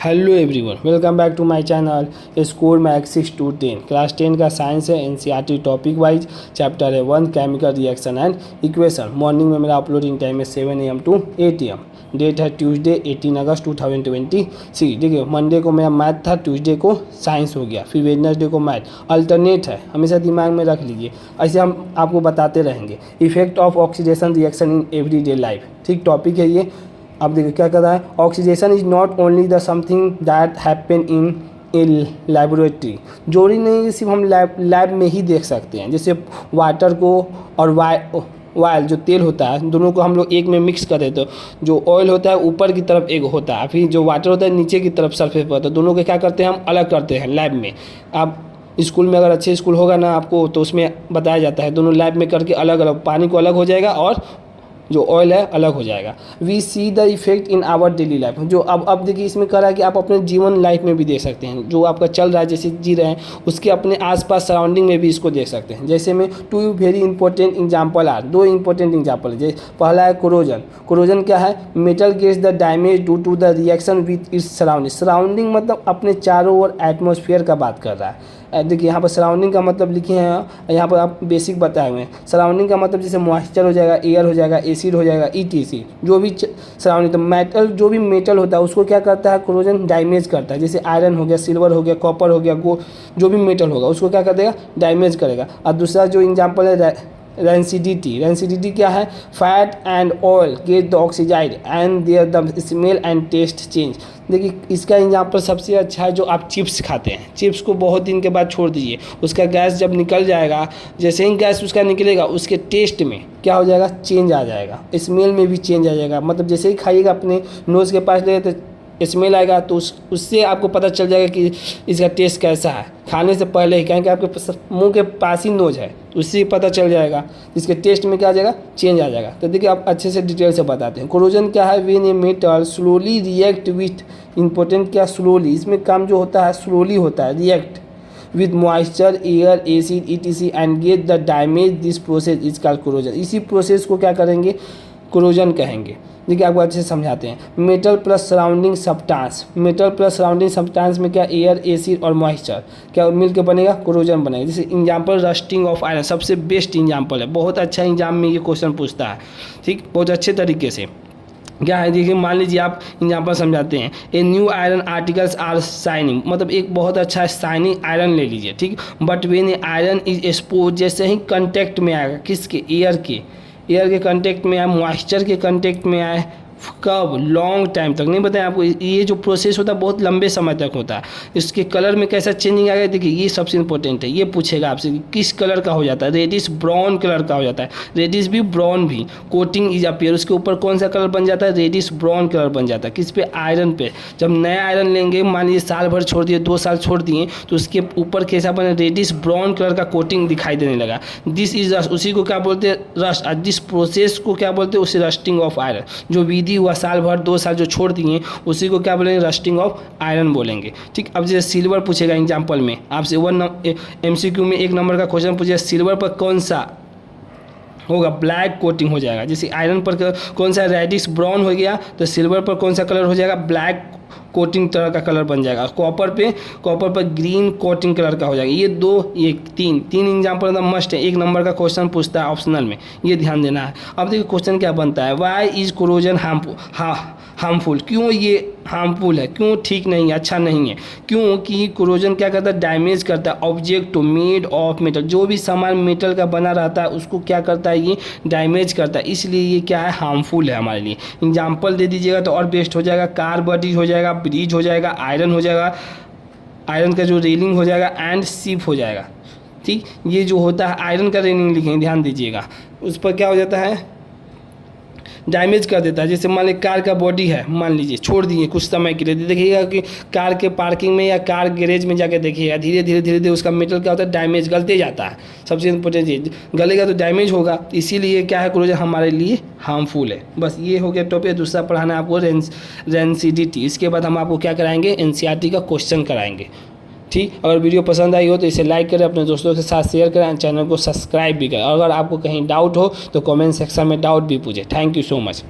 Hello everyone, welcome back to my channel score max 6 to 10 class 10 का science है। NCERT topic wise chapter है 1 chemical reaction and equation. Morning में मेरा uploading time है 7 AM to 8 AM। Date है Tuesday 18 अगस्त 2026। देखिए, Monday को मेरा मैथ था, ट्यूसडे को साइंस हो गया, फिर वेडनेसडे को मैथ। अल्टरनेट है, हमेशा दिमाग में रख लीजिए, ऐसे हम आपको बताते रहेंगे। Effect of oxidation reaction in everyday life, ठीक टॉपिक है ये। अब देखिए क्या कर रहा है, oxidation is not only the something that happen in a laboratory. जोड़ी नहीं, सिर्फ हम लैब में ही देख सकते हैं। जैसे वाटर को और ऑयल जो तेल होता है, दोनों को हम लोग एक में मिक्स कर देते, तो जो ऑयल होता है ऊपर की तरफ एक होता है, फिर जो वाटर होता है नीचे की तरफ सरफेस पर होता है। दोनों को क्या करते हैं, हम अलग करते हैं लैब में। आप स्कूल में अगर अच्छे स्कूल होगा ना आपको, तो उसमें बताया जाता है दोनों लैब में करके अलग अलग, पानी को अलग हो जाएगा और जो ऑयल है अलग हो जाएगा। We see the effect in our daily life. जो अब देखिए इसमें कह रहा है कि आप अपने जीवन लाइफ में भी देख सकते हैं, जो आपका चल रहा है, जैसे जी रहे हैं, उसके अपने आसपास सराउंडिंग में भी इसको देख सकते हैं। जैसे में 2 very important example are, 2 important example है। पहला है कोरोजन। कोरोजन क्या है, metal gets the damage due to the reaction with its surrounding. Surrounding मतलब अपने चारों ओर एटमॉस्फेयर का बात कर रहा है। देखिए यहाँ पर सराउंडिंग का मतलब लिखे हैं, यहाँ पर आप बेसिक बताए हुए हैं। सराउंडिंग का मतलब जैसे मॉइस्चर हो जाएगा, एयर हो जाएगा, एसिड हो जाएगा, ETC जो भी सराउंडिंग। तो मेटल, जो भी मेटल होता है उसको क्या करता है, कोरोजन डैमेज करता है। जैसे आयरन हो गया, सिल्वर हो गया, कॉपर हो गया, जो भी मेटल होगा उसको क्या कर देगा, डैमेज करेगा। और दूसरा जो एग्जाम्पल है रेंसिडिटी। रेंसिडिटी क्या है, fat and oil get the oxidised and there the smell and taste change. देखिए इसका एग्जाम्पल सबसे अच्छा है, जो आप चिप्स खाते हैं, चिप्स को बहुत दिन के बाद छोड़ दीजिए, उसका गैस जब निकल जाएगा, जैसे ही गैस उसका निकलेगा उसके टेस्ट में क्या हो जाएगा, चेंज आ जाएगा, स्मेल में भी चेंज आ जाएगा। मतलब जैसे ही खाइएगा अपने नोज़ के पास लेगा तो स्मेल आएगा, तो उससे आपको पता चल जाएगा कि इसका टेस्ट कैसा है। खाने से पहले ही, कहेंगे आपके मुंह के पास ही नोज है, तो उससे पता चल जाएगा, इसके टेस्ट में क्या आ जाएगा, चेंज आ जाएगा। तो देखिए आप अच्छे से डिटेल से बताते हैं। कोरोजन क्या है, when a metal slowly react with, important क्या, स्लोली। इसमें काम जो होता है स्लोली होता है, react with moisture, air, acid, etc and get the damage, this process is called corrosion। इसी प्रोसेस को क्या करेंगे, कोरोजन कहेंगे। देखिए आपको अच्छे से समझाते हैं। Metal plus surrounding substance, metal plus surrounding substance में क्या, एयर, एसिड और मॉइस्चर क्या मिलकर बनेगा, कोरोजन बनेगा। जैसे एग्जांपल रस्टिंग ऑफ आयरन, सबसे बेस्ट एग्जांपल है, बहुत अच्छा एग्जाम में ये क्वेश्चन पूछता है, ठीक, बहुत अच्छे तरीके से। क्या है, देखिए मान लीजिए आप एग्जाम्पल समझाते हैं। A new iron articles are shining, मतलब एक बहुत अच्छा शाइनिंग आयरन ले लीजिए, ठीक। But when a iron is expose, जैसे ही कंटेक्ट में आएगा, किसके, एयर के कंटेक्ट में आए, मॉइस्चर के कंटेक्ट में आए, कब, लॉन्ग टाइम तक, नहीं बताएं आपको, ये जो प्रोसेस होता है बहुत लंबे समय तक होता है। इसके कलर में कैसा चेंजिंग आएगा, देखिए ये सबसे इंपॉर्टेंट है। ये पूछेगा आपसे किस कलर का हो जाता है, रेडिश ब्राउन कलर का हो जाता है, रेडिश भी ब्राउन भी। कोटिंग इज अपीयर, उसके ऊपर कौन सा कलर बन जाता है, रेडिश ब्राउन कलर बन जाता है। किस पे, आयरन पे। जब नया आयरन लेंगे, मान लीजिए साल भर छोड़ दिए, 2 साल छोड़ दिए, तो उसके ऊपर कैसा बने, रेडिश ब्राउन कलर का कोटिंग दिखाई देने लगा। दिस इज रस्ट, उसी को क्या बोलते हैं, रस्ट। दिस प्रोसेस को क्या बोलते हैं, उसे रस्टिंग ऑफ आयरन। जो विधि हुआ साल भर 2 साल जो छोड़ दिए, उसी को क्या बोलेंगे, रस्टिंग ऑफ आयरन बोलेंगे, ठीक। अब जैसे सिल्वर पूछेगा एग्जाम्पल में आपसे, 1 MCQ में 1 नंबर का क्वेश्चन पूछेगा, सिल्वर पर कौन सा होगा, ब्लैक कोटिंग हो जाएगा। जैसे आयरन पर कौन सा, रेडिश ब्राउन हो गया, तो सिल्वर पर कौन सा कलर हो जाएगा, ब्लैक कोटिंग तरह का कलर बन जाएगा। कॉपर पर ग्रीन कोटिंग कलर का हो जाएगा। ये 2, ये 3 एग्जाम्पल एकदम मस्ट है, 1 नंबर का क्वेश्चन पूछता है ऑप्शनल में, ये ध्यान देना है। अब देखिए क्वेश्चन क्या बनता है, वाई इज कोरोजन हार्मफुल, क्यों ये हार्मफुल है, क्यों ठीक नहीं है, अच्छा नहीं है। क्योंकि कोरोजन क्या करता है, डैमेज करता है ऑब्जेक्ट मेड ऑफ मेटल, जो भी सामान मेटल का बना रहता है उसको क्या करता है, ये डैमेज करता है, इसलिए ये क्या है, हार्मफुल है हमारे लिए। एग्जाम्पल दे दीजिएगा तो और बेस्ट हो जाएगा। कार बॉडी हो जाएगा, ब्रिज हो जाएगा, आयरन हो जाएगा, आयरन का जो रेलिंग हो जाएगा, एंड शिप हो जाएगा, ठीक। ये जो होता है आयरन का रेलिंग लिखेंगे, ध्यान दीजिएगा, उस पर क्या हो जाता है, डैमेज कर देता है। जैसे मान लीजिए कार का बॉडी है, मान लीजिए छोड़ दिए कुछ समय के लिए, देखिएगा कि कार के पार्किंग में या कार गैरेज में जाके देखिएगा, धीरे धीरे उसका मेटल क्या होता है, डैमेज, गलते जाता है। सबसे इंपॉर्टेंट चीज़, गलेगा तो डैमेज होगा, इसीलिए क्या है, कोरोजन हमारे लिए हार्मफुल है। बस ये हो गया टॉपिक। दूसरा पढ़ाना है आपको रेंसिडिटी। इसके बाद हम आपको क्या कराएंगे, NCERT का क्वेश्चन कराएंगे, ठीक। अगर वीडियो पसंद आई हो तो इसे लाइक करें, अपने दोस्तों के साथ शेयर करें, चैनल को सब्सक्राइब भी करें। अगर आपको कहीं डाउट हो तो कमेंट सेक्शन में डाउट भी पूछें। Thank you so much.